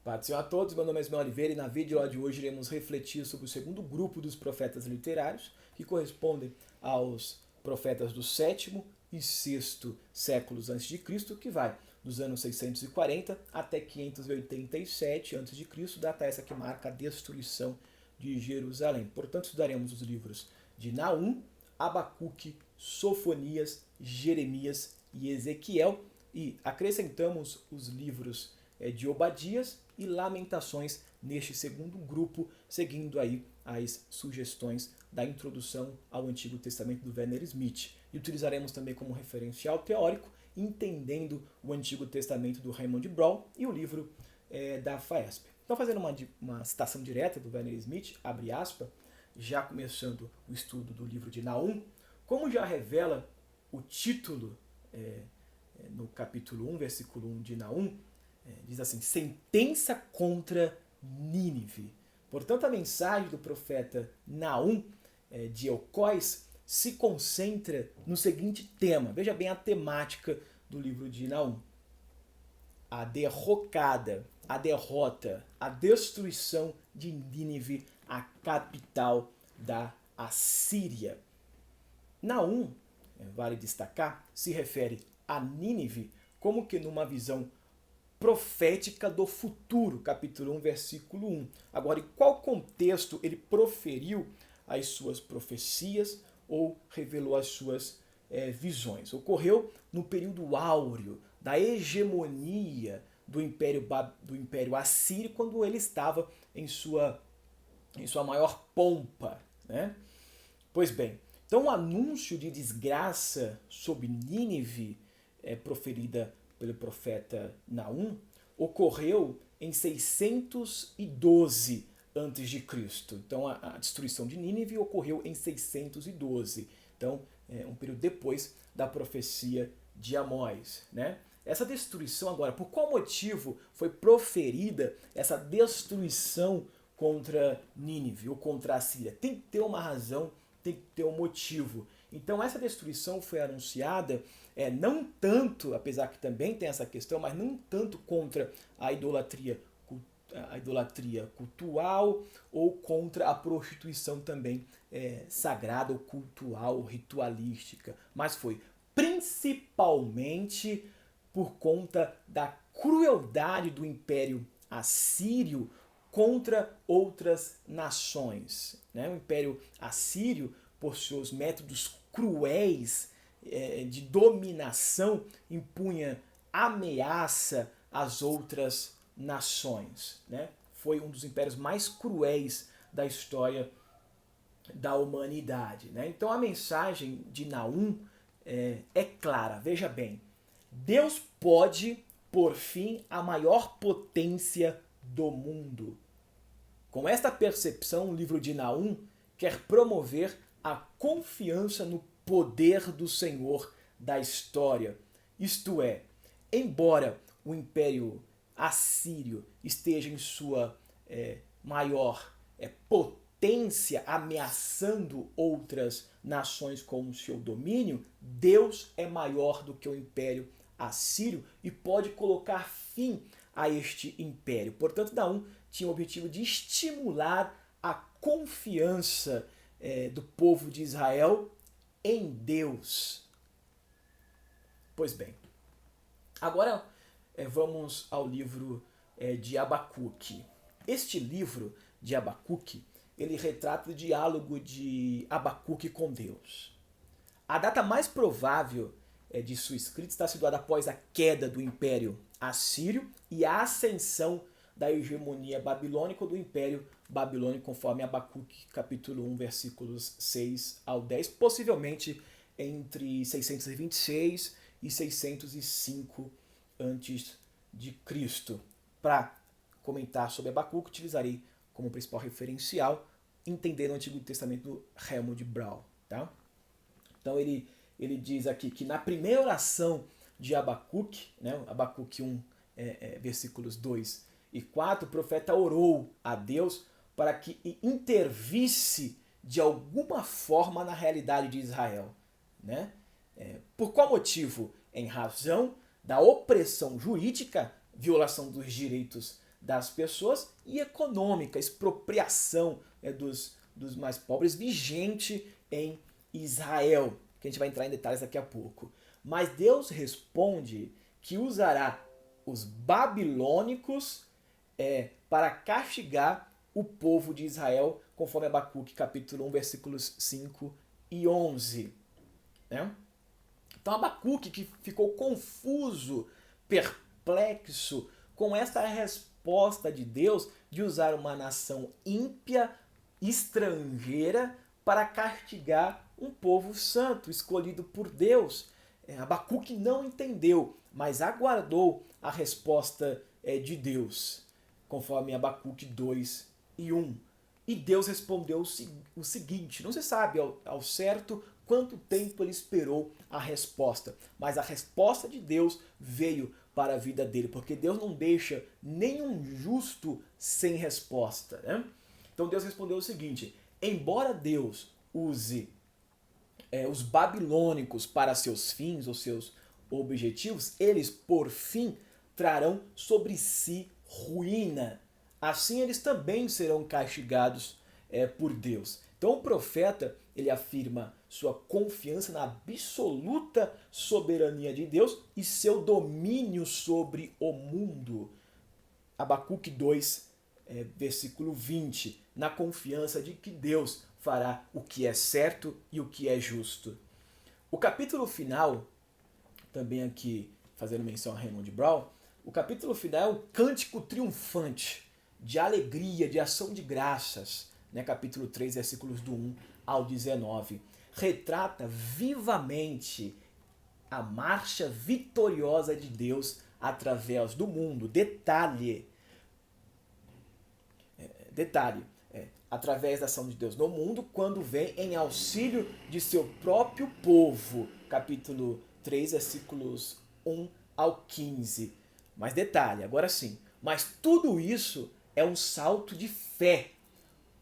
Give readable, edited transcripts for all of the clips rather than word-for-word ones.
Paz do Senhor a todos, meu nome é Ismael Oliveira e na vídeo de hoje iremos refletir sobre o segundo grupo dos profetas literários, que correspondem aos profetas do sétimo e sexto séculos antes de Cristo, que vai dos anos 640 até 587 antes de Cristo, data essa que marca a destruição de Jerusalém. Portanto, estudaremos os livros de Naum, Abacuque, Sofonias, Jeremias e Ezequiel, e acrescentamos os livros de Obadias e Lamentações neste segundo grupo, seguindo aí as sugestões da introdução ao Antigo Testamento do Werner Smith. E utilizaremos também como referencial teórico, entendendo o Antigo Testamento do Raymond Brown e o livro da FAESP. Então, fazendo uma citação direta do Werner Smith, abre aspas, já começando o estudo do livro de Naum, como já revela o título no capítulo 1, versículo 1 de Naum, diz assim, sentença contra Nínive. Portanto, a mensagem do profeta Naum, de Elcóis, se concentra no seguinte tema. Veja bem a temática do livro de Naum. A derrocada, a derrota, a destruição de Nínive, a capital da Assíria. Naum, vale destacar, se refere a Nínive como que numa visão profética do futuro, capítulo 1, versículo 1. Agora, em qual contexto ele proferiu as suas profecias ou revelou as suas visões? Ocorreu no período áureo da hegemonia do Império Assírio, quando ele estava em sua maior pompa, né? Pois bem, então o anúncio de desgraça sobre Nínive, proferida pelo profeta Naum, ocorreu em 612 a.C. Então a destruição de Nínive ocorreu em 612. Então, um período depois da profecia de Amós, né? Essa destruição agora, por qual motivo foi proferida essa destruição contra Nínive ou contra a Síria? Tem que ter uma razão, tem que ter um motivo. Então essa destruição foi anunciada não tanto, apesar que também tem essa questão, mas não tanto contra a idolatria cultual ou contra a prostituição também sagrada ou cultual, ritualística, mas foi principalmente por conta da crueldade do Império Assírio contra outras nações, né? O Império Assírio, por seus métodos cruéis de dominação, impunha ameaça às outras nações, né? Foi um dos impérios mais cruéis da história da humanidade, né? Então a mensagem de Naum é clara, veja bem, Deus pode pôr fim à maior potência do mundo. Com esta percepção, o livro de Naum quer promover a confiança no poder do Senhor da história. Isto é, embora o Império Assírio esteja em sua maior potência, ameaçando outras nações com o seu domínio, Deus é maior do que o Império Assírio e pode colocar fim a este império. Portanto, Naum tinha o objetivo de estimular a confiança do povo de Israel em Deus. Pois bem, agora vamos ao livro de Abacuque. Este livro de Abacuque, ele retrata o diálogo de Abacuque com Deus. A data mais provável de sua escrita está situada após a queda do Império Assírio e a ascensão da hegemonia babilônica ou do Império Babilônico, conforme Abacuque capítulo 1, versículos 6 ao 10, possivelmente entre 626 e 605 antes de Cristo. Para comentar sobre Abacuque, utilizarei como principal referencial entender o Antigo Testamento do Raymond Brown, tá? Então ele diz aqui que na primeira oração de Abacuque, né, Abacuque 1, versículos 2 e 4, o profeta orou a Deus para que intervisse de alguma forma na realidade de Israel, né? Por qual motivo? Em razão da opressão jurídica, violação dos direitos das pessoas e econômica, expropriação dos mais pobres, vigente em Israel, que a gente vai entrar em detalhes daqui a pouco. Mas Deus responde que usará os babilônicos para castigar o povo de Israel, conforme Abacuque capítulo 1, versículos 5 e 11. Né? Então Abacuque, que ficou confuso, perplexo com essa resposta de Deus de usar uma nação ímpia, estrangeira, para castigar um povo santo, escolhido por Deus. Abacuque não entendeu, mas aguardou a resposta de Deus, conforme Abacuque 2 e 1. E Deus respondeu o seguinte, não se sabe ao certo quanto tempo ele esperou a resposta, mas a resposta de Deus veio para a vida dele, porque Deus não deixa nenhum justo sem resposta. Né? Então Deus respondeu o seguinte, embora Deus use os babilônicos para seus fins ou seus objetivos, eles, por fim, trarão sobre si ruína. Assim eles também serão castigados por Deus. Então o profeta ele afirma sua confiança na absoluta soberania de Deus e seu domínio sobre o mundo. Abacuque 2, versículo 20, na confiança de que Deus fará o que é certo e o que é justo. O capítulo final, também aqui fazendo menção a Raymond Brown, o capítulo final é um cântico triunfante, de alegria, de ação de graças, né? Capítulo 3, versículos do 1 ao 19. Retrata vivamente a marcha vitoriosa de Deus através do mundo. Detalhe, através da ação de Deus no mundo, quando vem em auxílio de seu próprio povo. Capítulo 3, versículos 1 ao 15. Mas detalhe, agora sim. Mas tudo isso é um salto de fé,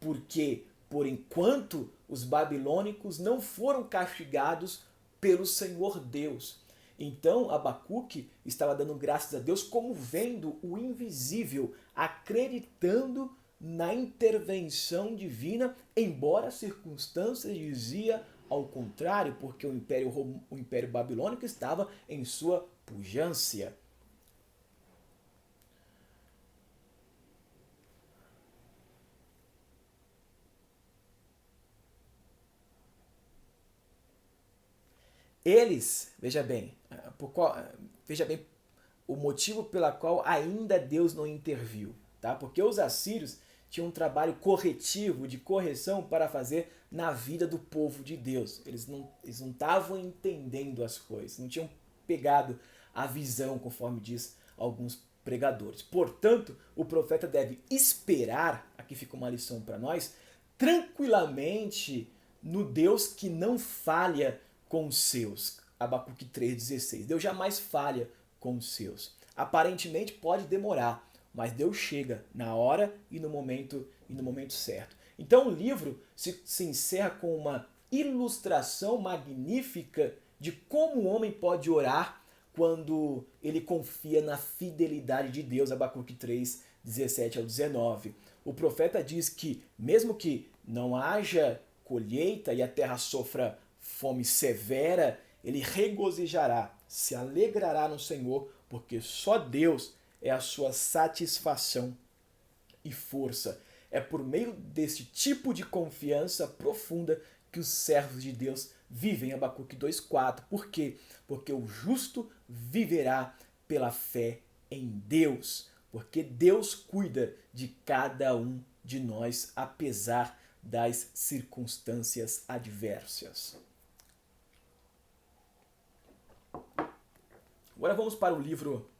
porque, por enquanto, os babilônicos não foram castigados pelo Senhor Deus. Então, Abacuque estava dando graças a Deus como vendo o invisível, acreditando na intervenção divina, embora as circunstâncias diziam ao contrário, porque o Império Babilônico estava em sua pujança. Eles, veja bem o motivo pela qual ainda Deus não interviu, tá? Porque os assírios tinham um trabalho corretivo, de correção para fazer na vida do povo de Deus. Eles não estavam entendendo as coisas, não tinham pegado a visão, conforme diz alguns pregadores. Portanto, o profeta deve esperar, aqui fica uma lição para nós, tranquilamente no Deus que não falha com os seus. Abacuque 3,16. Deus jamais falha com os seus. Aparentemente pode demorar, mas Deus chega na hora e no momento certo. Então o livro se encerra com uma ilustração magnífica de como o homem pode orar quando ele confia na fidelidade de Deus. Abacuque 3, 17 ao 19. O profeta diz que mesmo que não haja colheita e a terra sofra fome severa, ele regozijará, se alegrará no Senhor, porque só Deus é a sua satisfação e força. É por meio desse tipo de confiança profunda que os servos de Deus vivem. Abacuque 2,4. Por quê? Porque o justo viverá pela fé em Deus. Porque Deus cuida de cada um de nós, apesar das circunstâncias adversas. Agora vamos para o livro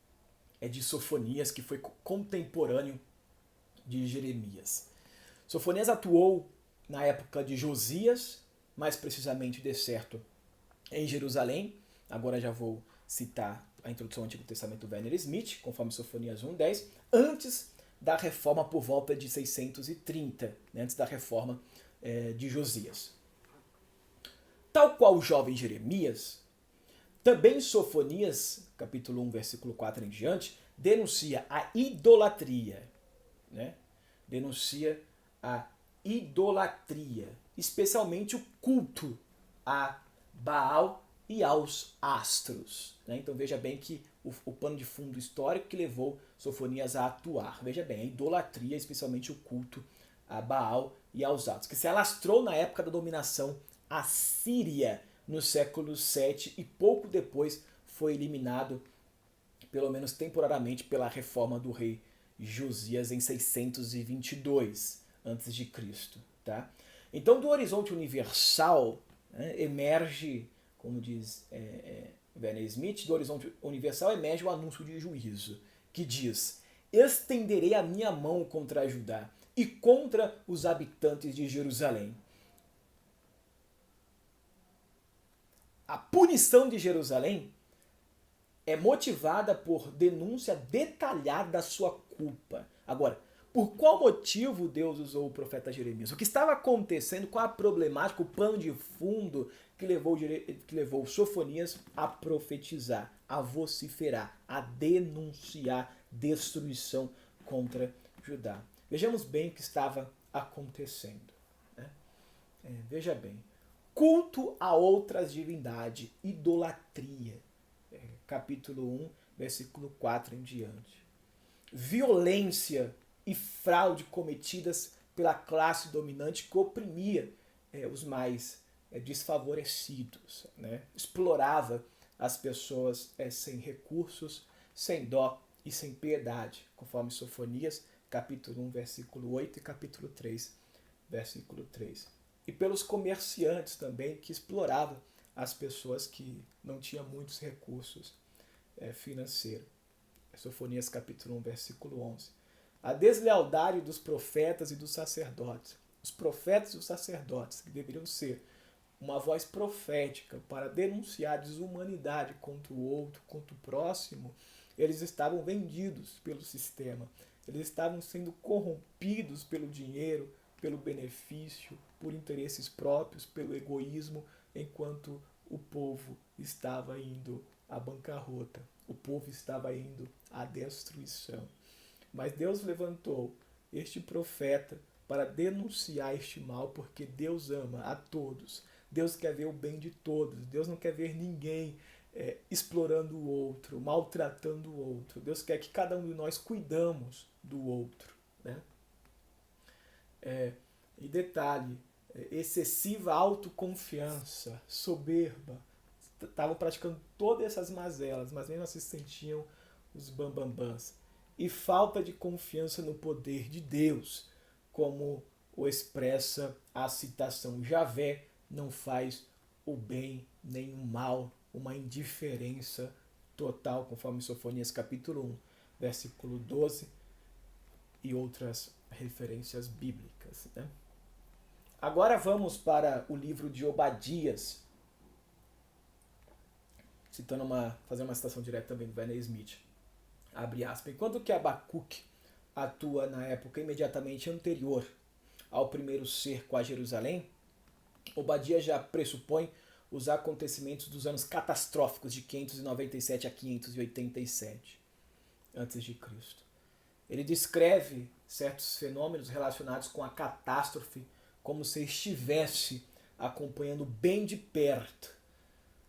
de Sofonias, que foi contemporâneo de Jeremias. Sofonias atuou na época de Josias, mais precisamente de certo em Jerusalém. Agora já vou citar a introdução ao Antigo Testamento do Werner Smith, conforme Sofonias 1:10, antes da reforma por volta de 630, né, antes da reforma de Josias. Tal qual o jovem Jeremias, também Sofonias, capítulo 1, versículo 4 em diante, denuncia a idolatria. né? Denuncia a idolatria, especialmente o culto a Baal e aos astros, né? Então veja bem que o pano de fundo histórico que levou Sofonias a atuar. Veja bem, a idolatria, especialmente o culto a Baal e aos astros, que se alastrou na época da dominação assíria, no século VII, e pouco depois foi eliminado, pelo menos temporariamente, pela reforma do rei Josias em 622 a.C. Tá? Então, do horizonte universal, né, emerge, como diz Werner Smith, do horizonte universal emerge o anúncio de juízo, que diz: estenderei a minha mão contra Judá e contra os habitantes de Jerusalém. A punição de Jerusalém é motivada por denúncia detalhada da sua culpa. Agora, por qual motivo Deus usou o profeta Jeremias? O que estava acontecendo, qual a problemática, o pano de fundo que levou Sofonias a profetizar, a vociferar, a denunciar destruição contra Judá? Vejamos bem o que estava acontecendo, né? Veja bem. Culto a outras divindades, idolatria. Capítulo 1, versículo 4 em diante. Violência e fraude cometidas pela classe dominante que oprimia os mais desfavorecidos, né? Explorava as pessoas sem recursos, sem dó e sem piedade, conforme Sofonias, capítulo 1, versículo 8 e capítulo 3, versículo 3. E pelos comerciantes também, que exploravam as pessoas que não tinham muitos recursos financeiros. Sofonias capítulo 1, versículo 11. A deslealdade dos profetas e dos sacerdotes. Os profetas e os sacerdotes, que deveriam ser uma voz profética para denunciar a desumanidade contra o outro, contra o próximo, eles estavam vendidos pelo sistema. Eles estavam sendo corrompidos pelo dinheiro, pelo benefício, por interesses próprios, pelo egoísmo, enquanto o povo estava indo à bancarrota, o povo estava indo à destruição. Mas Deus levantou este profeta para denunciar este mal, porque Deus ama a todos. Deus quer ver o bem de todos. Deus não quer ver ninguém explorando o outro, maltratando o outro. Deus quer que cada um de nós cuidamos do outro, né? E detalhe, excessiva autoconfiança, soberba, estavam praticando todas essas mazelas, mas mesmo assim se sentiam os bambambãs. E falta de confiança no poder de Deus, como o expressa a citação: Javé não faz o bem nem o mal, uma indiferença total, conforme Sofonias capítulo 1, versículo 12 e outras referências bíblicas, né? Agora vamos para o livro de Obadias, fazendo uma citação direta também do Werner Smith. Abre aspas. Enquanto que Abacuque atua na época imediatamente anterior ao primeiro cerco a Jerusalém, Obadias já pressupõe os acontecimentos dos anos catastróficos de 597 a 587 a.C. Ele descreve certos fenômenos relacionados com a catástrofe como se estivesse acompanhando bem de perto,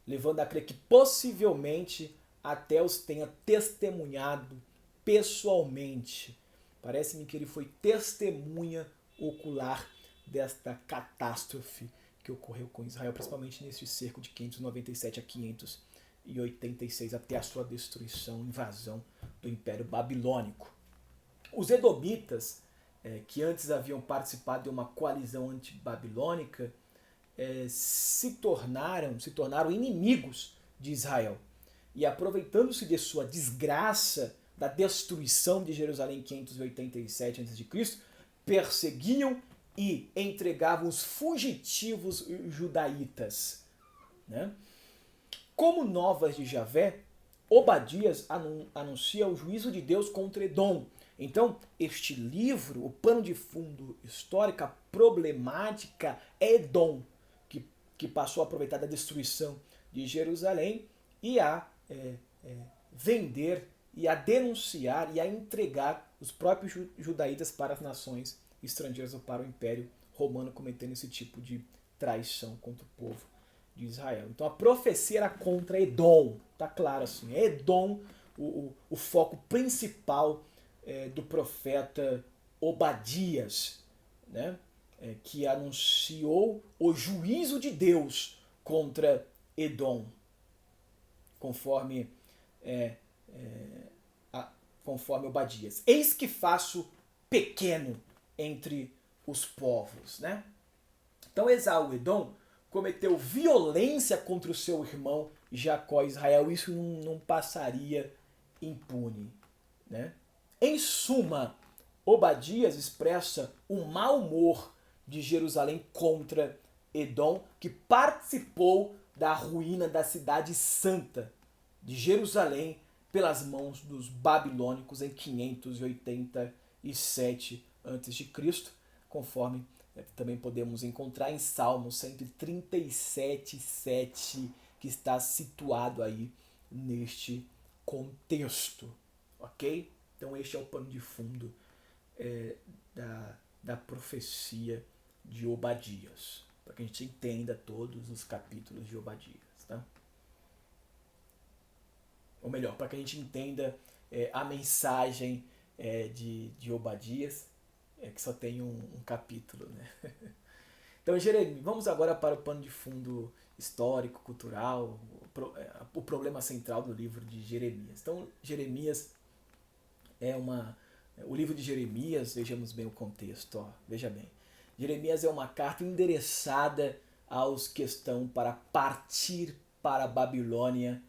levando a crer que possivelmente até os tenha testemunhado pessoalmente. Parece-me que ele foi testemunha ocular desta catástrofe que ocorreu com Israel, principalmente nesse cerco de 597 a 586, até a sua destruição, invasão do Império Babilônico. Os edomitas, que antes haviam participado de uma coalizão antibabilônica, se tornaram inimigos de Israel. E aproveitando-se de sua desgraça da destruição de Jerusalém em 587 a.C., perseguiam e entregavam os fugitivos judaítas, né? Como novas de Javé, Obadias anuncia o juízo de Deus contra Edom. Então, este livro, o pano de fundo histórico, a problemática é Edom, que passou a aproveitar da destruição de Jerusalém e a vender e a denunciar e a entregar os próprios judaítas para as nações estrangeiras ou para o Império Romano, cometendo esse tipo de traição contra o povo de Israel. Então a profecia era contra Edom, tá claro assim, é Edom o foco principal do profeta Obadias, né? Que anunciou o juízo de Deus contra Edom, conforme conforme Obadias. Eis que faço pequeno entre os povos, né? Então Esaú, Edom, cometeu violência contra o seu irmão Jacó, Israel. Isso não passaria impune, né? Em suma, Obadias expressa o mau humor de Jerusalém contra Edom, que participou da ruína da cidade santa de Jerusalém pelas mãos dos babilônicos em 587 a.C., conforme também podemos encontrar em Salmo 137:7, que está situado aí neste contexto, ok? Então este é o pano de fundo da profecia de Obadias, para que a gente entenda todos os capítulos de Obadias, tá? Ou melhor, para que a gente entenda a mensagem de Obadias, que só tem um capítulo, né? Então, Jeremias, vamos agora para o pano de fundo histórico, cultural, o problema central do livro de Jeremias. Então, Jeremias o livro de Jeremias, vejamos bem o contexto, ó, veja bem. Jeremias é uma carta endereçada aos que estão para partir para a Babilônia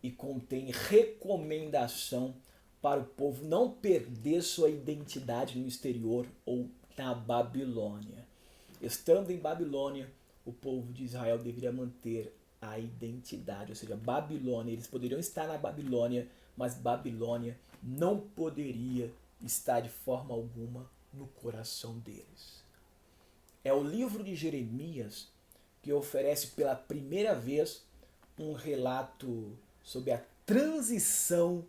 e contém recomendação para o povo não perder sua identidade no exterior ou na Babilônia. Estando em Babilônia, o povo de Israel deveria manter a identidade, ou seja, Babilônia, eles poderiam estar na Babilônia, mas Babilônia não poderia estar de forma alguma no coração deles. É o livro de Jeremias que oferece pela primeira vez um relato sobre a transcrição,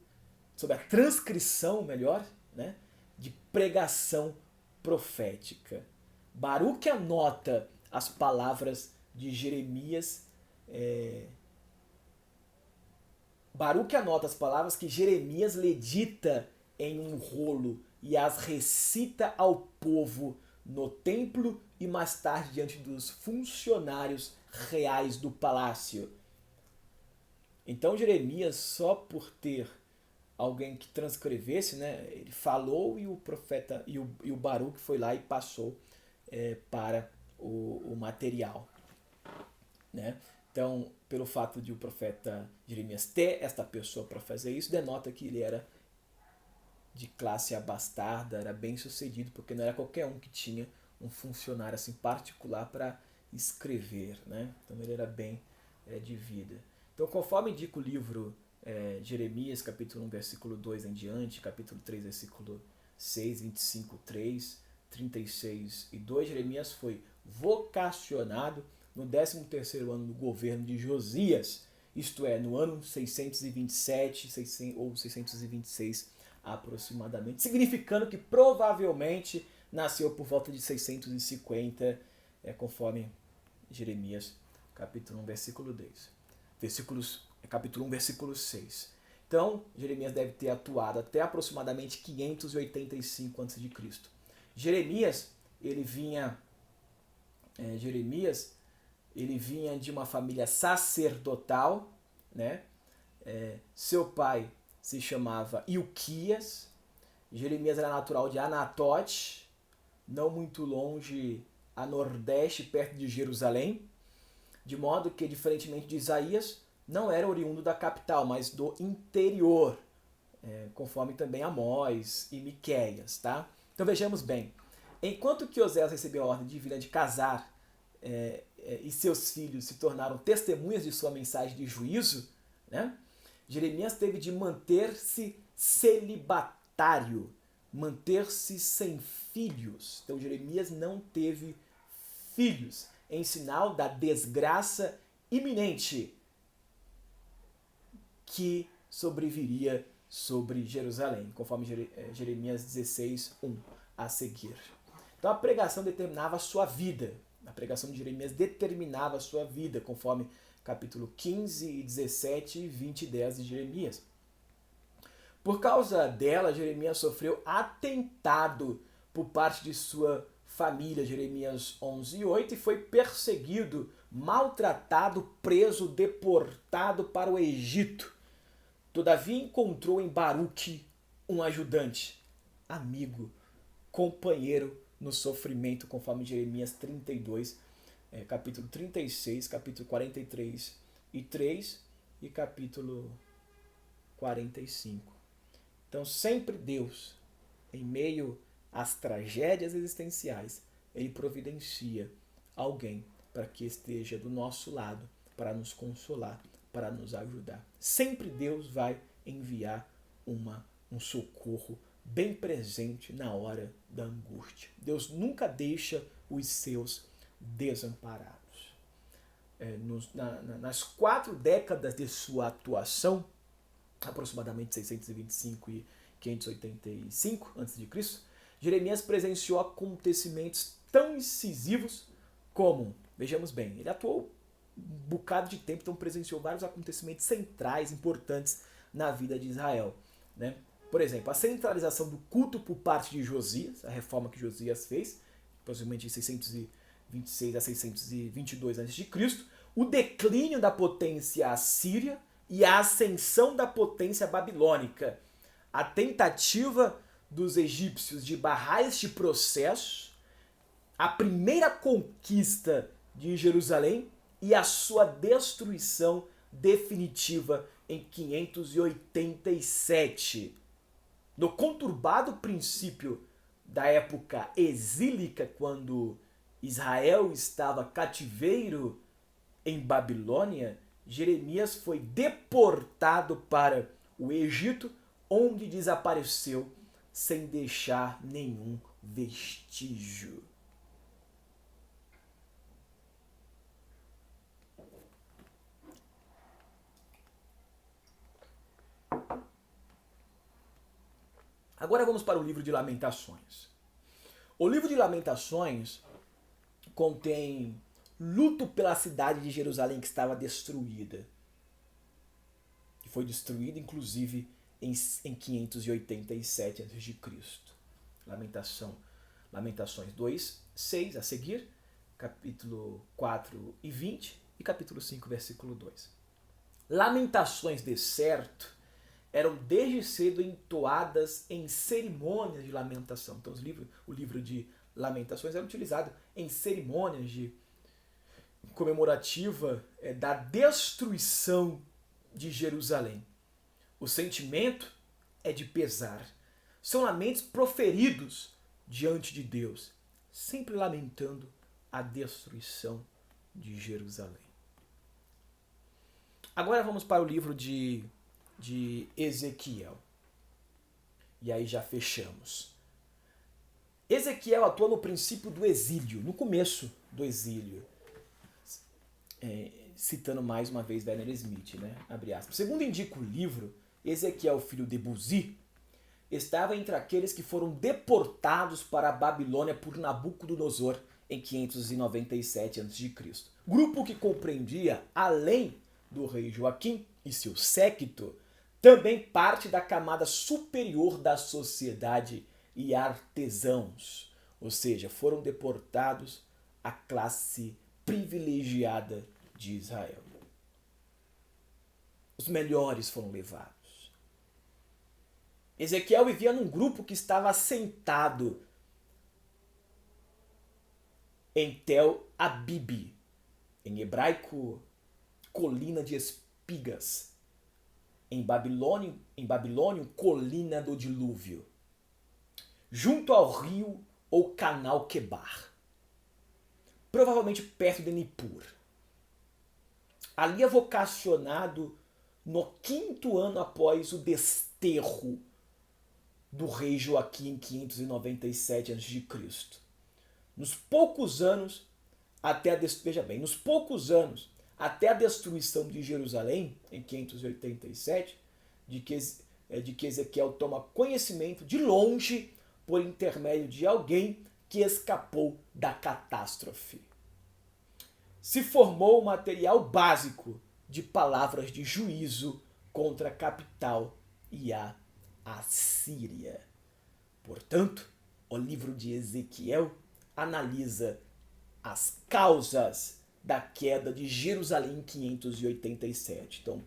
melhor, né, de pregação profética. Baruque anota as palavras de Jeremias. Baruque anota as palavras que Jeremias lhe dita em um rolo e as recita ao povo no templo e mais tarde diante dos funcionários reais do palácio. Então Jeremias, só por ter alguém que transcrevesse, né, ele falou e o profeta e o Baruque foi lá e passou para o material, né? Então, pelo fato de o profeta Jeremias ter esta pessoa para fazer isso, denota que ele era de classe abastarda, era bem sucedido, porque não era qualquer um que tinha um funcionário assim particular para escrever, né? Então ele era bem de vida. Então, conforme indica o livro Jeremias, capítulo 1, versículo 2 em diante, capítulo 3, versículo 6, 25, 3, 36 e 2, Jeremias foi vocacionado no 13º ano do governo de Josias, isto é, no ano 627 ou 626 aproximadamente, significando que provavelmente nasceu por volta de 650, conforme Jeremias, capítulo 1, versículo 10. Capítulo 1, versículo 6. Então, Jeremias deve ter atuado até aproximadamente 585 a.C. Jeremias, ele vinha de uma família sacerdotal, né? Seu pai se chamava Ilquias. Jeremias era natural de Anatote, não muito longe a nordeste, perto de Jerusalém, de modo que, diferentemente de Isaías, não era oriundo da capital, mas do interior, conforme também Amós e Miqueias, tá? Então vejamos bem, enquanto que Oséias recebeu a ordem divina de casar e seus filhos se tornaram testemunhas de sua mensagem de juízo, né? Jeremias teve de manter-se celibatário, manter-se sem filhos. Então Jeremias não teve filhos, em sinal da desgraça iminente que sobreviria sobre Jerusalém, conforme Jeremias 16:1 a seguir. Então a pregação determinava a sua vida. A pregação de Jeremias determinava a sua vida, conforme capítulo 15, 17 e 20 e 10 de Jeremias. Por causa dela, Jeremias sofreu atentado por parte de sua família, Jeremias 11:8, e foi perseguido, maltratado, preso, deportado para o Egito. Todavia encontrou em Baruque um ajudante, amigo, companheiro no sofrimento, conforme Jeremias 32, capítulo 36, capítulo 43 e 3 e capítulo 45. Então sempre Deus, em meio às tragédias existenciais, Ele providencia alguém para que esteja do nosso lado, para nos consolar, para nos ajudar. Sempre Deus vai enviar um socorro bem presente na hora da angústia. Deus nunca deixa os seus desamparados. Nas 4 décadas de sua atuação, aproximadamente 625 e 585 a.C., Jeremias presenciou acontecimentos tão incisivos como, vejamos bem, ele atuou um bocado de tempo, então presenciou vários acontecimentos centrais, importantes na vida de Israel, né? Por exemplo, a centralização do culto por parte de Josias, a reforma que Josias fez, possivelmente em 626 a 622 a.C., o declínio da potência assíria e a ascensão da potência babilônica, a tentativa dos egípcios de barrar este processo, a primeira conquista de Jerusalém e a sua destruição definitiva em 587. No conturbado princípio da época exílica, quando Israel estava cativeiro em Babilônia, Jeremias foi deportado para o Egito, onde desapareceu sem deixar nenhum vestígio. Agora vamos para o livro de Lamentações. O livro de Lamentações contém luto pela cidade de Jerusalém que estava destruída. Que foi destruída, inclusive, em 587 a.C. Lamentações 2, 6 a seguir, capítulo 4 e 20 e capítulo 5, versículo 2. Lamentações de certo eram desde cedo entoadas em cerimônias de lamentação. Então o livro de Lamentações era utilizado em cerimônias comemorativa da destruição de Jerusalém. O sentimento é de pesar. São lamentos proferidos diante de Deus, sempre lamentando a destruição de Jerusalém. Agora vamos para o livro de Ezequiel. E aí já fechamos. Ezequiel atua no princípio do exílio, no começo do exílio. Citando mais uma vez Werner Smith, né? Abre aspas. Segundo indica o livro, Ezequiel, filho de Buzi, estava entre aqueles que foram deportados para a Babilônia por Nabucodonosor em 597 a.C. Grupo que compreendia, além do rei Joaquim e seu séquito, também parte da camada superior da sociedade e artesãos, ou seja, foram deportados a classe privilegiada de Israel. Os melhores foram levados. Ezequiel vivia num grupo que estava assentado em Tel Abib, em hebraico, colina de espigas, em Babilônio, colina do dilúvio, junto ao rio ou canal Quebar, provavelmente perto de Nippur. Ali é vocacionado no 5º ano após o desterro do rei Joaquim em 597 a.C. Nos poucos anos até a destruição de Jerusalém, em 587, de que de que Ezequiel toma conhecimento de longe por intermédio de alguém que escapou da catástrofe. Se formou o material básico de palavras de juízo contra a capital e a Assíria. Portanto, o livro de Ezequiel analisa as causas da queda de Jerusalém em 587. Então,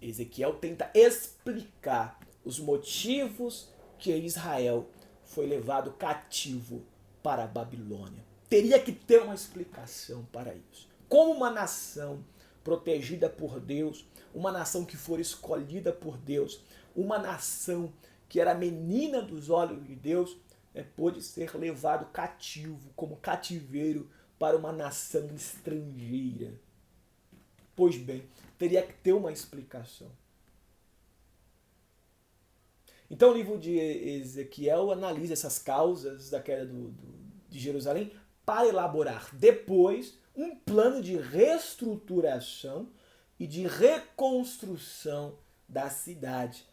Ezequiel tenta explicar os motivos que Israel foi levado cativo para a Babilônia. Teria que ter uma explicação para isso. Como uma nação protegida por Deus, uma nação que for escolhida por Deus, uma nação que era menina dos olhos de Deus, pôde ser levado cativo, como cativeiro, para uma nação estrangeira. Pois bem, teria que ter uma explicação. Então o livro de Ezequiel analisa essas causas da queda de Jerusalém para elaborar depois um plano de reestruturação e de reconstrução da cidade.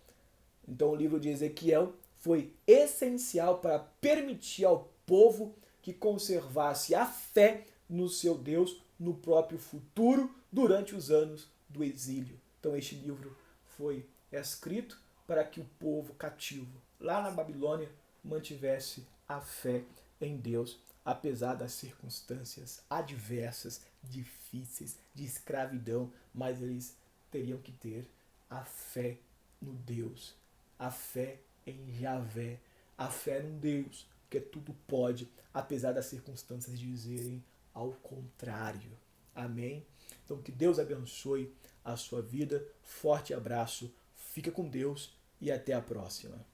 Então o livro de Ezequiel foi essencial para permitir ao povo que conservasse a fé no seu Deus no próprio futuro durante os anos do exílio. Então este livro foi escrito para que o povo cativo lá na Babilônia mantivesse a fé em Deus, apesar das circunstâncias adversas, difíceis, de escravidão, mas eles teriam que ter a fé no Deus, a fé em Javé, a fé num Deus que tudo pode, apesar das circunstâncias dizerem ao contrário. Amém? Então que Deus abençoe a sua vida. Forte abraço, fica com Deus e até a próxima.